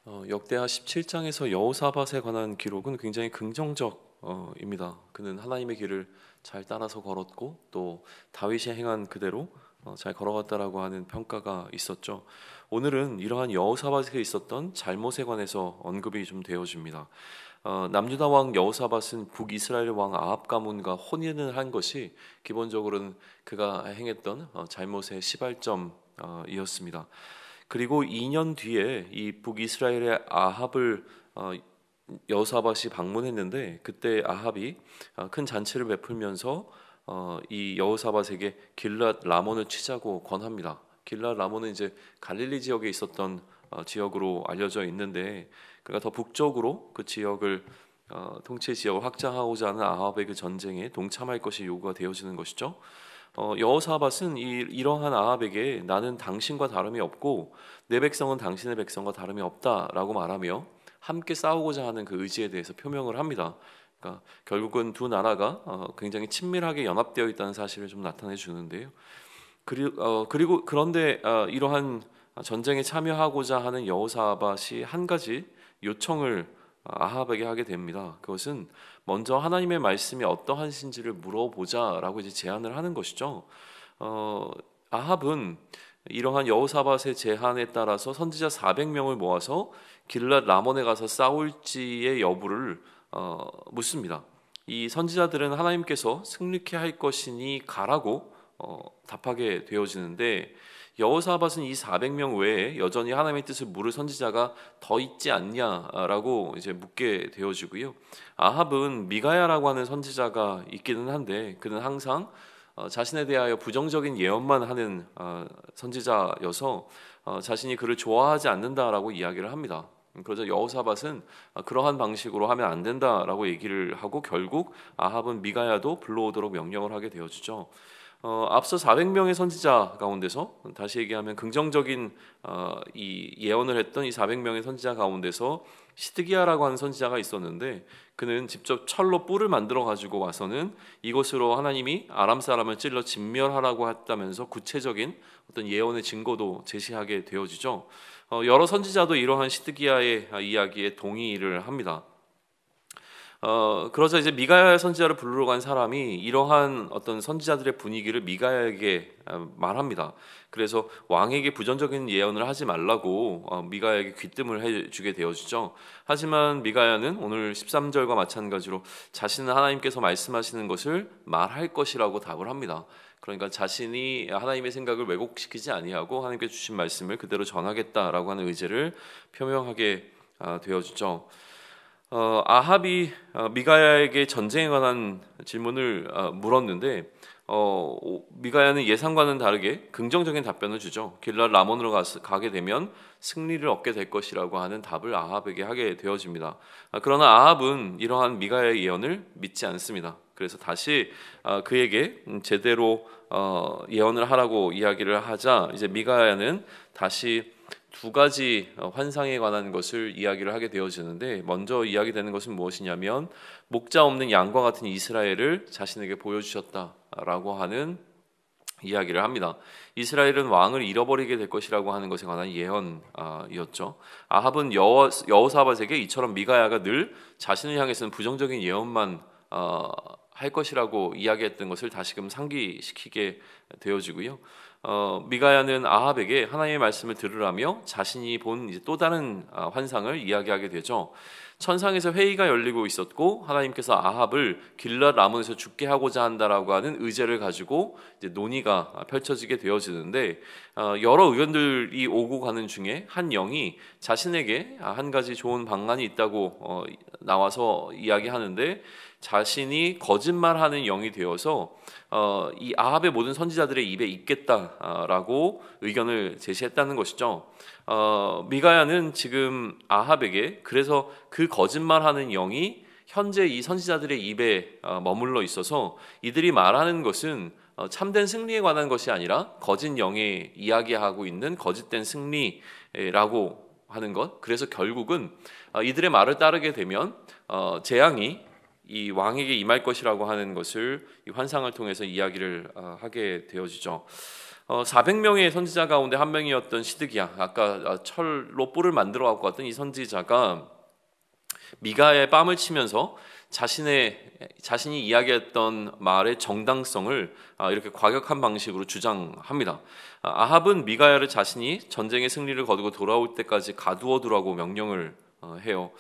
역대하 17장에서 여호사밧에 관한 기록은 굉장히 긍정적입니다. 그는 하나님의 길을 잘 따라서 걸었고 또 다윗이 행한 그대로 잘 걸어갔다라고 하는 평가가 있었죠. 오늘은 이러한 여호사밧에 있었던 잘못에 관해서 언급이 좀 되어집니다. 남유다 왕 여호사밧은 북이스라엘 왕 아합 가문과 혼인을 한 것이 기본적으로는 그가 행했던 잘못의 시발점이었습니다. 그리고 2년 뒤에 이 북이스라엘의 아합을 여호사밧이 방문했는데, 그때 아합이 큰 잔치를 베풀면서 이 여호사밧에게 길랏 라몬을 치자고 권합니다. 길랏 라몬은 이제 갈릴리 지역에 있었던 지역으로 알려져 있는데, 그가 더 북쪽으로 그 지역을 통치 지역을 확장하고자 하는 아합의 그 전쟁에 동참할 것이 요구가 되어지는 것이죠. 여호사밧은 이러한 아합에게 나는 당신과 다름이 없고 내 백성은 당신의 백성과 다름이 없다라고 말하며 함께 싸우고자 하는 그 의지에 대해서 표명을 합니다. 그러니까 결국은 두 나라가 굉장히 친밀하게 연합되어 있다는 사실을 좀 나타내 주는데요. 그리고 그런데 이러한 전쟁에 참여하고자 하는 여호사밧이 한 가지 요청을 아합에게 하게 됩니다. 그것은 먼저 하나님의 말씀이 어떠하신지를 물어보자라고 이제 제안을 하는 것이죠. 아합은 이러한 여호사밧의 제안에 따라서 선지자 400명을 모아서 길랏 라몬에 가서 싸울지의 여부를 묻습니다. 이 선지자들은 하나님께서 승리케 할 것이니 가라고 답하게 되어지는데, 여호사밧은 이 400명 외에 여전히 하나님의 뜻을 물을 선지자가 더 있지 않냐라고 이제 묻게 되어지고요. 아합은 미가야라고 하는 선지자가 있기는 한데, 그는 항상 자신에 대하여 부정적인 예언만 하는 선지자여서 자신이 그를 좋아하지 않는다라고 이야기를 합니다. 그러자 여호사밧은 그러한 방식으로 하면 안 된다라고 얘기를 하고 결국 아합은 미가야도 불러오도록 명령을 하게 되어지죠. 앞서 400명의 선지자 가운데서, 다시 얘기하면 긍정적인 이 예언을 했던 이 400명의 선지자 가운데서 시드기야라고 하는 선지자가 있었는데, 그는 직접 철로 뿔을 만들어 가지고 와서는 이것으로 하나님이 아람 사람을 찔러 진멸하라고 했다면서 구체적인 어떤 예언의 증거도 제시하게 되어지죠. 여러 선지자도 이러한 시드기야의 이야기에 동의를 합니다. 그러자 이제 미가야 선지자를 부르러 간 사람이 이러한 어떤 선지자들의 분위기를 미가야에게 말합니다. 그래서 왕에게 부정적인 예언을 하지 말라고 미가야에게 귀뜸을 해주게 되어지죠. 하지만 미가야는 오늘 13절과 마찬가지로 자신은 하나님께서 말씀하시는 것을 말할 것이라고 답을 합니다. 그러니까 자신이 하나님의 생각을 왜곡시키지 아니하고 하나님께 주신 말씀을 그대로 전하겠다라고 하는 의지를 표명하게 되어지죠. 아합이 미가야에게 전쟁에 관한 질문을 물었는데, 미가야는 예상과는 다르게 긍정적인 답변을 주죠. 길랏 라몬으로 가게 되면 승리를 얻게 될 것이라고 하는 답을 아합에게 하게 되어집니다. 그러나 아합은 이러한 미가야의 예언을 믿지 않습니다. 그래서 다시 그에게 제대로 예언을 하라고 이야기를 하자, 이제 미가야는 다시 두 가지 환상에 관한 것을 이야기를 하게 되어지는데, 먼저 이야기되는 것은 무엇이냐면 목자 없는 양과 같은 이스라엘을 자신에게 보여주셨다라고 하는 이야기를 합니다. 이스라엘은 왕을 잃어버리게 될 것이라고 하는 것에 관한 예언이었죠. 아합은 여호사밧에게 이처럼 미가야가 늘 자신을 향해서는 부정적인 예언만 할 것이라고 이야기했던 것을 다시금 상기시키게 되어지고요. 미가야는 아합에게 하나님의 말씀을 들으라며 자신이 본 이제 또 다른 환상을 이야기하게 되죠. 천상에서 회의가 열리고 있었고 하나님께서 아합을 길랏 라몬에서 죽게 하고자 한다라고 하는 의제를 가지고 이제 논의가 펼쳐지게 되어지는데, 여러 의견들이 오고 가는 중에 한 영이 자신에게 한 가지 좋은 방안이 있다고 나와서 이야기하는데, 자신이 거짓말하는 영이 되어서 이 아합의 모든 선지자들의 입에 있겠다라고 의견을 제시했다는 것이죠. 미가야는 지금 아합에게 그래서 그 거짓말하는 영이 현재 이 선지자들의 입에 머물러 있어서 이들이 말하는 것은 참된 승리에 관한 것이 아니라 거짓 영에 이야기하고 있는 거짓된 승리라고 하는 것. 그래서 결국은 이들의 말을 따르게 되면 재앙이 이 왕에게 임할 것이라고 하는 것을 이 환상을 통해서 이야기를 하게 되어지죠. 400명의 선지자 가운데 한 명이었던 시드기야, 아까 철로 뿔을 만들어 갖고 왔던 이 선지자가 미가야의 뺨을 치면서 자신이 이야기했던 말의 정당성을 이렇게 과격한 방식으로 주장합니다. 아합은 미가야를 자신이 전쟁의 승리를 거두고 돌아올 때까지 가두어두라고 명령을 해요.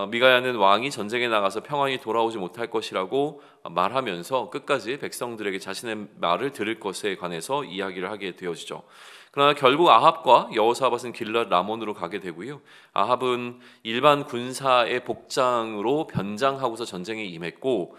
미가야는 왕이 전쟁에 나가서 평안히 돌아오지 못할 것이라고 말하면서 끝까지 백성들에게 자신의 말을 들을 것에 관해서 이야기를 하게 되어지죠. 그러나 결국 아합과 여호사밧은 길랏 라몬으로 가게 되고요. 아합은 일반 군사의 복장으로 변장하고서 전쟁에 임했고,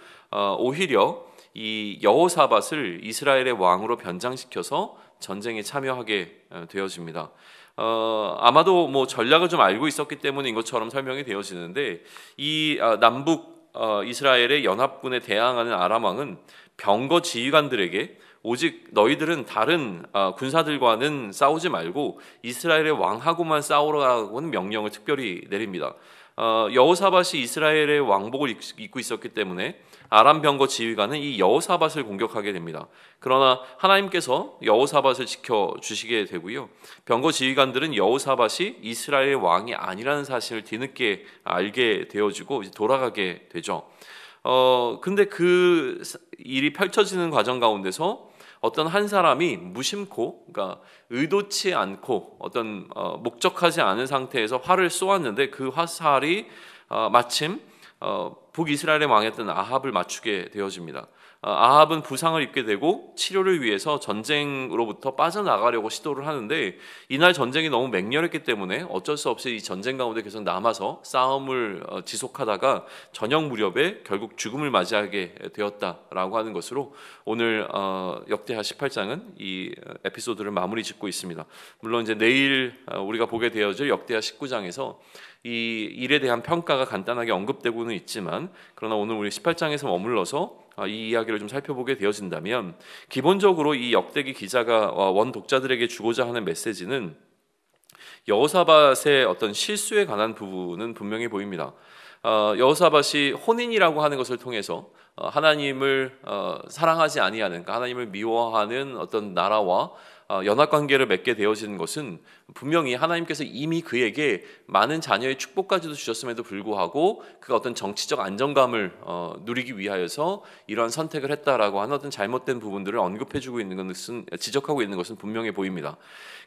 오히려 이 여호사밧을 이스라엘의 왕으로 변장시켜서 전쟁에 참여하게 되어집니다. 아마도 뭐 전략을 좀 알고 있었기 때문인 것처럼 설명이 되어지는데, 이 남북 이스라엘의 연합군에 대항하는 아람 왕은 병거 지휘관들에게 오직 너희들은 다른 군사들과는 싸우지 말고 이스라엘의 왕하고만 싸우라고는 명령을 특별히 내립니다. 여호사밧이 이스라엘의 왕복을 입고 있었기 때문에 아람 병거 지휘관은 이 여호사밧을 공격하게 됩니다. 그러나 하나님께서 여호사밧을 지켜주시게 되고요. 병거 지휘관들은 여호사밧이 이스라엘의 왕이 아니라는 사실을 뒤늦게 알게 되어지고 이제 돌아가게 되죠. 근데 그 일이 펼쳐지는 과정 가운데서 어떤 한 사람이 무심코, 그러니까 의도치 않고 어떤 목적하지 않은 상태에서 활을 쏘았는데 그 화살이 마침 북이스라엘의 왕이었던 아합을 맞추게 되어집니다. 아합은 부상을 입게 되고 치료를 위해서 전쟁으로부터 빠져나가려고 시도를 하는데, 이날 전쟁이 너무 맹렬했기 때문에 어쩔 수 없이 이 전쟁 가운데 계속 남아서 싸움을 지속하다가 저녁 무렵에 결국 죽음을 맞이하게 되었다라고 하는 것으로 오늘 역대하 18장은 이 에피소드를 마무리 짓고 있습니다. 물론 이제 내일 우리가 보게 되어질 역대하 19장에서 이 일에 대한 평가가 간단하게 언급되고는 있지만, 그러나 오늘 우리 18장에서 머물러서 이 이야기를 좀 살펴보게 되어진다면, 기본적으로 이 역대기 기자가 원 독자들에게 주고자 하는 메시지는 여호사밧의 어떤 실수에 관한 부분은 분명히 보입니다. 여호사밧이 혼인이라고 하는 것을 통해서 하나님을 사랑하지 아니하는, 그러니까 하나님을 미워하는 어떤 나라와 연합관계를 맺게 되어지는 것은 분명히 하나님께서 이미 그에게 많은 자녀의 축복까지도 주셨음에도 불구하고 그가 어떤 정치적 안정감을 누리기 위하여서 이러한 선택을 했다라고 하는 어떤 잘못된 부분들을 언급해주고 있는 것은, 지적하고 있는 것은 분명해 보입니다.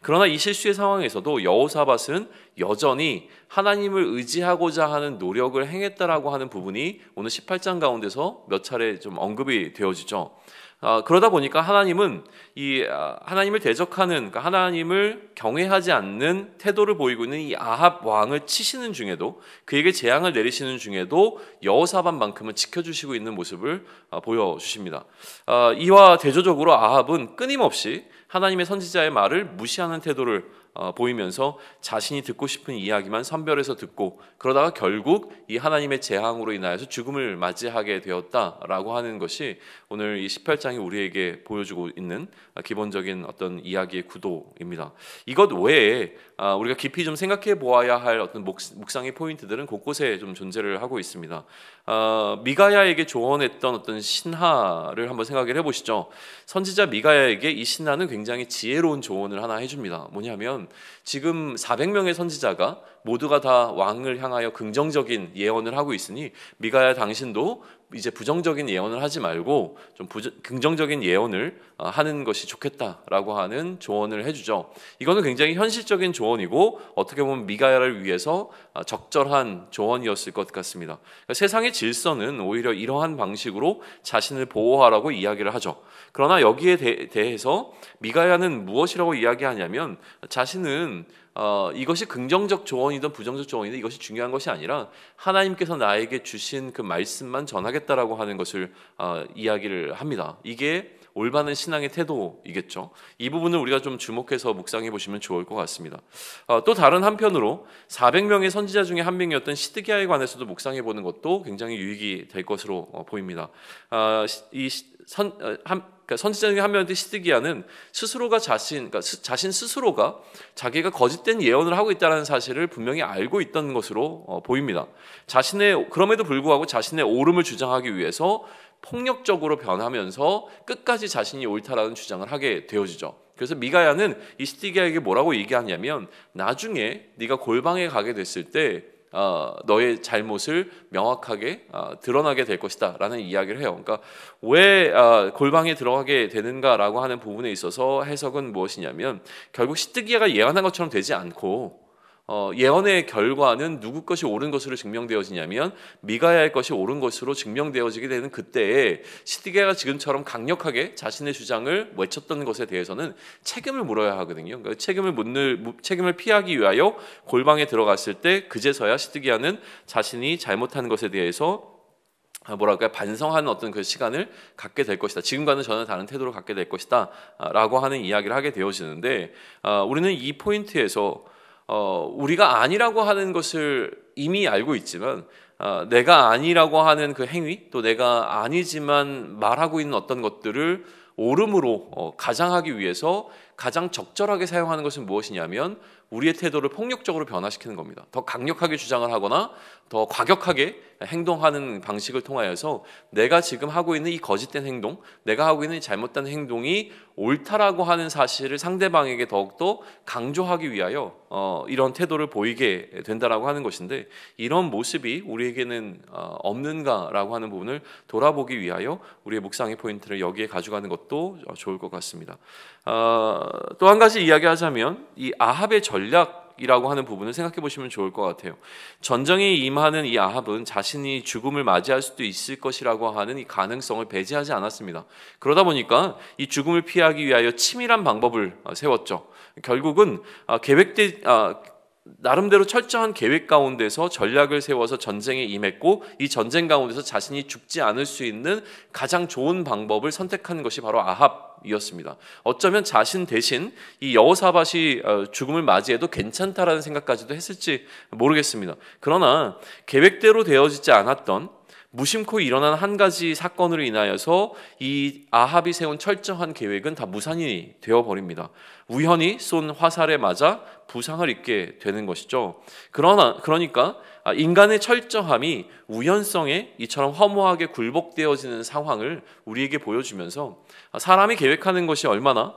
그러나 이 실수의 상황에서도 여호사밧은 여전히 하나님을 의지하고자 하는 노력을 행했다라고 하는 부분이 오늘 18장 가운데서 몇 차례 좀 언급이 되어지죠. 그러다 보니까 하나님은 이 하나님을 대적하는, 그러니까 하나님을 경외하지 않는 태도를 보이고 있는 이 아합 왕을 치시는 중에도, 그에게 재앙을 내리시는 중에도 여호사밧만큼은 지켜주시고 있는 모습을 보여주십니다. 이와 대조적으로 아합은 끊임없이 하나님의 선지자의 말을 무시하는 태도를 보이면서 자신이 듣고 싶은 이야기만 선별해서 듣고, 그러다가 결국 이 하나님의 재앙으로 인하여서 죽음을 맞이하게 되었다라고 하는 것이 오늘 이 18장이 우리에게 보여주고 있는 기본적인 어떤 이야기의 구도입니다. 이것 외에 우리가 깊이 좀 생각해 보아야 할 어떤 묵상의 포인트들은 곳곳에 좀 존재를 하고 있습니다. 미가야에게 조언했던 어떤 신하를 한번 생각을 해보시죠. 선지자 미가야에게 이 신하는 굉장히 지혜로운 조언을 하나 해줍니다. 뭐냐면, 지금 400명의 선지자가 모두가 다 왕을 향하여 긍정적인 예언을 하고 있으니 미가야 당신도 이제 부정적인 예언을 하지 말고 좀 긍정적인 예언을 하는 것이 좋겠다라고 하는 조언을 해주죠. 이거는 굉장히 현실적인 조언이고 어떻게 보면 미가야를 위해서 적절한 조언이었을 것 같습니다. 그러니까 세상의 질서는 오히려 이러한 방식으로 자신을 보호하라고 이야기를 하죠. 그러나 여기에 대해서 미가야는 무엇이라고 이야기하냐면, 자신은 이것이 긍정적 조언이든 부정적 조언이든 이것이 중요한 것이 아니라 하나님께서 나에게 주신 그 말씀만 전하겠다라고 하는 것을 이야기를 합니다. 이게 올바른 신앙의 태도이겠죠. 이 부분을 우리가 좀 주목해서 묵상해 보시면 좋을 것 같습니다. 또 다른 한편으로 400명의 선지자 중에 한 명이었던 시드기야에 관해서도 묵상해 보는 것도 굉장히 유익이 될 것으로 보입니다. 선지자 중에 한 명인데 시드기야는 스스로가 그러니까 자신 스스로가 자기가 거짓된 예언을 하고 있다는 사실을 분명히 알고 있던 것으로 보입니다. 그럼에도 불구하고 자신의 옳음을 주장하기 위해서 폭력적으로 변하면서 끝까지 자신이 옳다라는 주장을 하게 되어지죠. 그래서 미가야는 이 시드기야에게 뭐라고 얘기하냐면 나중에 네가 골방에 가게 됐을 때 너의 잘못을 명확하게 드러나게 될 것이다 라는 이야기를 해요. 그러니까 왜 골방에 들어가게 되는가라고 하는 부분에 있어서 해석은 무엇이냐면 결국 시드기야가 예언한 것처럼 되지 않고 예언의 결과는 누구 것이 옳은 것으로 증명되어지냐면 미가야의 것이 옳은 것으로 증명되어지게 되는 그때에 시드기야가 지금처럼 강력하게 자신의 주장을 외쳤던 것에 대해서는 책임을 물어야 하거든요. 그러니까 책임을 피하기 위하여 골방에 들어갔을 때 그제서야 시드기야는 자신이 잘못한 것에 대해서 반성하는 어떤 그 시간을 갖게 될 것이다. 지금과는 전혀 다른 태도를 갖게 될 것이다. 라고 하는 이야기를 하게 되어지는데 우리는 이 포인트에서 우리가 아니라고 하는 것을 이미 알고 있지만 내가 아니라고 하는 그 행위 또 내가 아니지만 말하고 있는 어떤 것들을 옳음으로 가장하기 위해서 가장 적절하게 사용하는 것은 무엇이냐면 우리의 태도를 폭력적으로 변화시키는 겁니다. 더 강력하게 주장을 하거나 더 과격하게 행동하는 방식을 통하여서 내가 지금 하고 있는 이 거짓된 행동, 내가 하고 있는 이 잘못된 행동이 옳다라고 하는 사실을 상대방에게 더욱더 강조하기 위하여 이런 태도를 보이게 된다라고 하는 것인데 이런 모습이 우리에게는 없는가라고 하는 부분을 돌아보기 위하여 우리의 묵상의 포인트를 여기에 가져가는 것도 좋을 것 같습니다. 또 한 가지 이야기하자면 이 아합의 전략이라고 하는 부분을 생각해 보시면 좋을 것 같아요. 전쟁에 임하는 이 아합은 자신이 죽음을 맞이할 수도 있을 것이라고 하는 이 가능성을 배제하지 않았습니다. 그러다 보니까 이 죽음을 피하기 위하여 치밀한 방법을 세웠죠. 결국은 나름대로 철저한 계획 가운데서 전략을 세워서 전쟁에 임했고 이 전쟁 가운데서 자신이 죽지 않을 수 있는 가장 좋은 방법을 선택한 것이 바로 아합이었습니다. 어쩌면 자신 대신 이 여호사밧이 죽음을 맞이해도 괜찮다라는 생각까지도 했을지 모르겠습니다. 그러나 계획대로 되어지지 않았던 무심코 일어난 한 가지 사건으로 인하여서 이 아합이 세운 철저한 계획은 다 무산이 되어버립니다. 우연히 쏜 화살에 맞아 부상을 입게 되는 것이죠. 그러니까 인간의 철저함이 우연성에 이처럼 허무하게 굴복되어지는 상황을 우리에게 보여주면서 사람이 계획하는 것이 얼마나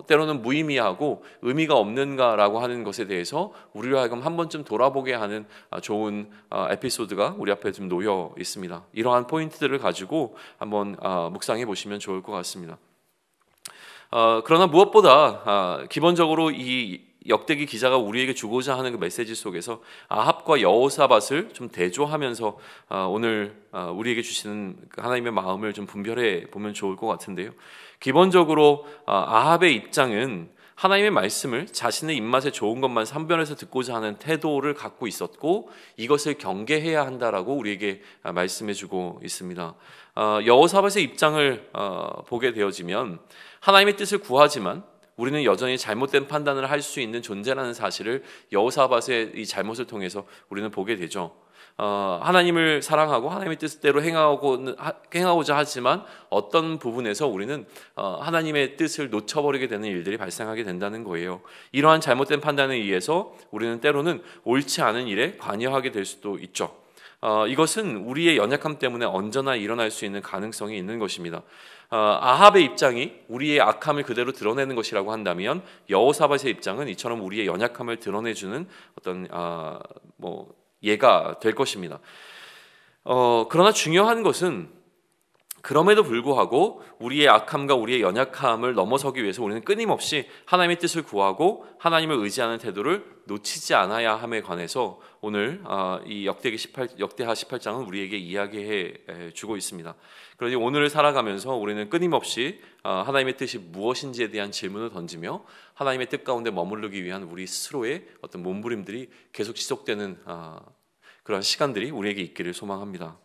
때로는 무의미하고 의미가 없는가라고 하는 것에 대해서 우리로 하여금 한 번쯤 돌아보게 하는 좋은 에피소드가 우리 앞에 좀 놓여 있습니다. 이러한 포인트들을 가지고 한번 묵상해 보시면 좋을 것 같습니다. 그러나 무엇보다 기본적으로 이 역대기 기자가 우리에게 주고자 하는 그 메시지 속에서 아합과 여호사밧을 좀 대조하면서 오늘 우리에게 주시는 하나님의 마음을 좀 분별해 보면 좋을 것 같은데요. 기본적으로 아합의 입장은 하나님의 말씀을 자신의 입맛에 좋은 것만 선별해서 듣고자 하는 태도를 갖고 있었고 이것을 경계해야 한다라고 우리에게 말씀해주고 있습니다. 여호사밧의 입장을 보게 되어지면 하나님의 뜻을 구하지만 우리는 여전히 잘못된 판단을 할 수 있는 존재라는 사실을 여호사밧의 이 잘못을 통해서 우리는 보게 되죠. 하나님을 사랑하고 하나님의 뜻대로 행하고자 하지만 어떤 부분에서 우리는 하나님의 뜻을 놓쳐버리게 되는 일들이 발생하게 된다는 거예요. 이러한 잘못된 판단에 의해서 우리는 때로는 옳지 않은 일에 관여하게 될 수도 있죠. 이것은 우리의 연약함 때문에 언제나 일어날 수 있는 가능성이 있는 것입니다. 아합의 입장이 우리의 악함을 그대로 드러내는 것이라고 한다면 여호사밧의 입장은 이처럼 우리의 연약함을 드러내주는 어떤 예가 될 것입니다. 그러나 중요한 것은 그럼에도 불구하고 우리의 악함과 우리의 연약함을 넘어서기 위해서 우리는 끊임없이 하나님의 뜻을 구하고 하나님을 의지하는 태도를 놓치지 않아야 함에 관해서 오늘 이 역대하 18장은 우리에게 이야기해 주고 있습니다. 그러니 오늘을 살아가면서 우리는 끊임없이 하나님의 뜻이 무엇인지에 대한 질문을 던지며 하나님의 뜻 가운데 머무르기 위한 우리 스스로의 어떤 몸부림들이 계속 지속되는 그런 시간들이 우리에게 있기를 소망합니다.